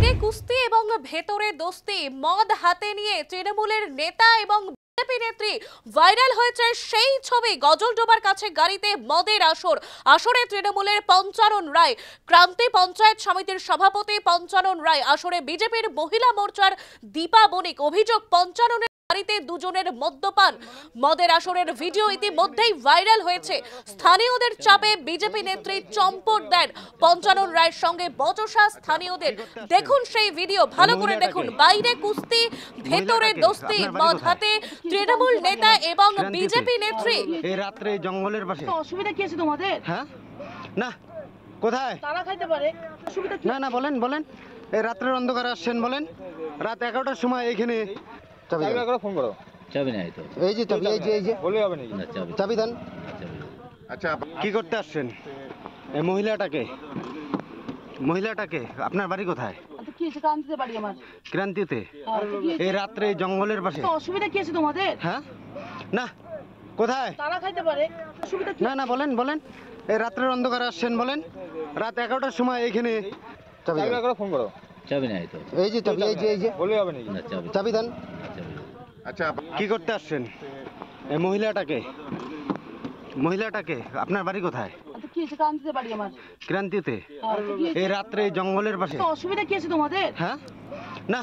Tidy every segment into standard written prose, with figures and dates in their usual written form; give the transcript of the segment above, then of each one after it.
বাইরে কুস্তি এবং ভেতরে দোস্তি, মদ হাতে নিয়ে তৃণমূলের নেতা এবং বিজেপি নেত্রী। ভাইরাল হয়েছে সেই ছবি। গজলডোবার কাছে গাড়িতে মদের আসরে তৃণমূলের পঞ্চানন রায়, ক্রান্তি পঞ্চায়েত সমিতির সভাপতি পঞ্চানন রায়, আসরে বিজেপির মহিলা মোর্চার দীপা বণিক। অভিযোগ, পঞ্চাননের গাড়িতে দুজনের মদ্যপান। মদের আসরের ভিডিও ইতিমধ্যেই ভাইরাল হয়েছে। স্থানীয়দের চাপে বিজেপি নেত্রী চম্পট দেন পঞ্চানন রায়ের সঙ্গে বচসা স্থানীয়দের। দেখুন সেই ভিডিও, ভালো করে দেখুন। বাইরে কুস্তি, ভেতরে দোস্তি, মদ হাতে তৃণমূল নেতা এবং বিজেপি নেত্রী। এই রাত্রে জঙ্গলের পাশে অসুবিধা কি আছে তোমাদের? হ্যাঁ, না কোথায় তারা খাইতে পারে, অসুবিধা কি? না না, বলেন বলেন। এই রাত্রের অন্ধকারে আসছেন, বলেন। রাত 11টার সময় এইখানে চাবি দাও। ফোন করো। চাবি নাই তো। এই যে চাবি, এই যে বলে হবে নাকি? না, চাবি চাবি দেন। আচ্ছা, কি করতে আসছেন? এই মহিলাটাকে আপনার বাড়ি কোথায়? তো কি আছে, কান্দিতে বাড়ি আমার। ক্রান্তিতে এই রাত্রে জঙ্গলের পাশে তো অসুবিধা কি আছে তোমাদের? হ্যাঁ, না কোথায়? তারা খাইতে পারে, অসুবিধা কি? না না, বলেন বলেন। এই রাত্রের অন্ধকারে আসছেন, বলেন। রাত 11টার সময় এইখানে চাবি দাও। ফোন করো। চাবি নাই তো। এই যে চাবি, এই যে বলে হবে নাকি? না, চাবি চাবি দেন। আচ্ছা, কি করতে আসছেন? এই মহিলাটাকে আপনার বাড়ি কোথায়? তো কি আছে, কান্দিতে বাড়ি আমার। ক্রান্তিতে এই রাত্রে জঙ্গলের পাশে তো অসুবিধা কি আছে তোমাদের? হ্যাঁ, না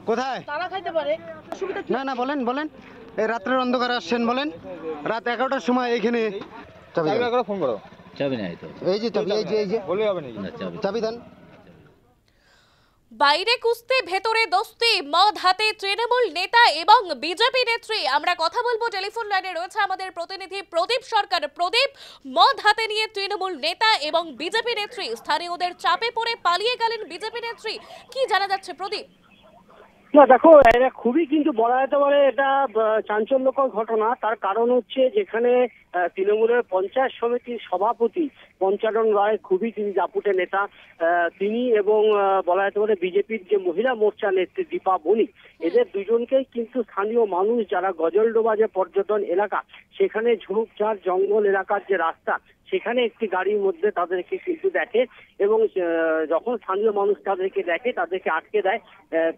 কোথায়? তারা খাইতে পারে, অসুবিধা কি? না না, বলেন বলেন। এই রাত্রের অন্ধকারে আসছেন, বলেন। রাত 11টার সময় এইখানে চাবি দাও। ফোন করো। চাবি নাই তো। এই যে চাবি, এই যে বলে হবে নাকি? না, চাবি চাবি দেন। বাইরে কুস্তি, ভেতরে দোস্তি, মদ হাতে তৃণমূল নেতা এবং বিজেপি নেত্রী। আমরা কথা বলবো, টেলিফোন লাইনে রয়েছে আমাদের প্রতিনিধি প্রদীপ সরকার। প্রদীপ, মদ হাতে নিয়ে তৃণমূল নেতা এবং বিজেপি নেত্রী, স্থানীয়দের চাপে পড়ে পালিয়ে গেলেন বিজেপি নেত্রী। কি জানা যাচ্ছে প্রদীপ? না দেখো, এটা খুবই কিন্তু বলা যেতে পারে এটা চাঞ্চল্যকর ঘটনা। তার কারণ হচ্ছে যেখানে তৃণমূলের পঞ্চায়েত সমিতির সভাপতি পঞ্চানন রায়, খুবই তিনি দাপুটে নেতা, তিনি এবং বলা যেতে পারে বিজেপির যে মহিলা মোর্চা নেত্রী দীপা বণিক, এদের দুজনকেই কিন্তু স্থানীয় মানুষ যারা গজলডোবা যে পর্যটন এলাকা, সেখানে ঝোপঝাড় জঙ্গল এলাকার যে রাস্তা, সেখানে একটি গাড়ির মধ্যে তাদেরকে কিন্তু দেখে এবং যখন স্থানীয় মানুষ তাদেরকে দেখে, তাদেরকে আটকে দেয়।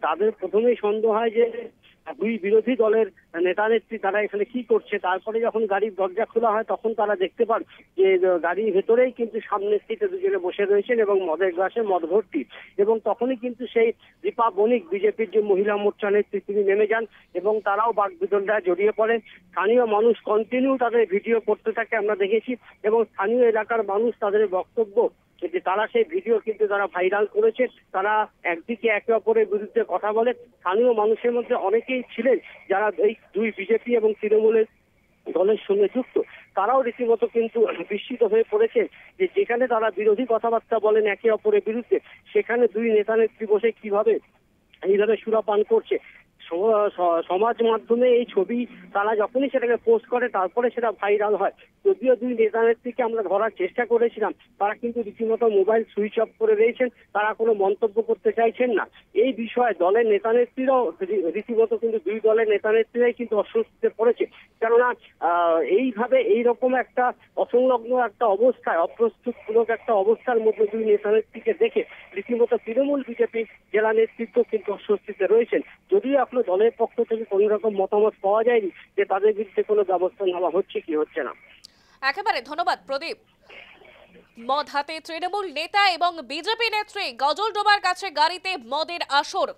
তাদের প্রথমেই সন্দেহ হয় যে দুই বিরোধী দলের নেতা নেত্রী তারা এখানে কি করছে। তারপরে যখন গাড়ির দরজা খোলা হয়, তখন তারা দেখতে পান যে গাড়ির ভেতরেই কিন্তু সামনের সিটে দুজনে বসে রয়েছেন এবং মদের গ্লাসে মদ ভর্তি। এবং তখনই কিন্তু সেই দীপা বণিক, বিজেপির যে মহিলা মোর্চা নেত্রী, তিনি নেমে যান এবং তারাও বাকবিতণ্ডায় জড়িয়ে পড়েন। স্থানীয় মানুষ কন্টিনিউ তাদের ভিডিও করতে থাকে, আমরা দেখেছি। এবং স্থানীয় এলাকার মানুষ তাদের বক্তব্য যে তারা সেই ভিডিও কিন্তু তারা ভাইরাল করেছে। তারা একদিকে একে অপরের বিরুদ্ধে কথা বলে। স্থানীয় মানুষের মধ্যে অনেকেই ছিলেন যারা এই দুই বিজেপি এবং তৃণমূলের দলের সঙ্গে যুক্ত। তারাও রীতিমতো কিন্তু বিস্মিত হয়ে পড়েছেন যে যেখানে তারা বিরোধী কথাবার্তা বলেন একে অপরের বিরুদ্ধে, সেখানে দুই নেতা নেত্রী বসে কিভাবে এইভাবে সুরাপান করছে। সমাজ মাধ্যমে এই ছবি তারা যখনই সেটাকে পোস্ট করে, তারপরে সেটা ভাইরাল হয়। যদিও দুই নেতা নেত্রীকে আমরা ধরার চেষ্টা করেছিলাম, তারা কিন্তু রীতিমতো মোবাইল সুইচ অফ করে রয়েছেন, তারা কোনো মন্তব্য করতে চাইছেন না। এই বিষয়ে দলের নেতা নেত্রীরাও রীতিমতো কিন্তু দুই দলের নেতা নেত্রীরাই কিন্তু অস্বস্তিতে পড়েছে। কেননা এইভাবে এইরকম একটা অসংলগ্ন একটা অবস্থায়, অপ্রস্তুতমূলক একটা অবস্থার মধ্যে দুই নেতা নেত্রীকে দেখে রীতিমতো তৃণমূল বিজেপি জেলা নেতৃত্ব কিন্তু অস্বস্তিতে রয়েছেন। যদিও এখনো দলের পক্ষ থেকে কোন রকম মতামত পাওয়া যায়নি যে তাদের বিরুদ্ধে কোনো ব্যবস্থা নেওয়া হচ্ছে কি হচ্ছে না। একেবারে ধন্যবাদ প্রদীপ। মদ হাতে তৃণমূল নেতা এবং বিজেপি নেত্রী, গজলডোবার কাছে গাড়িতে মদের আসর।